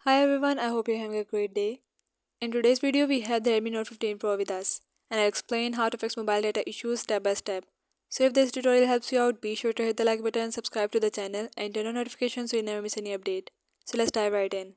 Hi everyone, I hope you're having a great day. In today's video, we have the Redmi Note 15 Pro with us, and I'll explain how to fix mobile data issues step by step. So if this tutorial helps you out, be sure to hit the like button, subscribe to the channel, and turn on notifications so you never miss any update. So let's dive right in.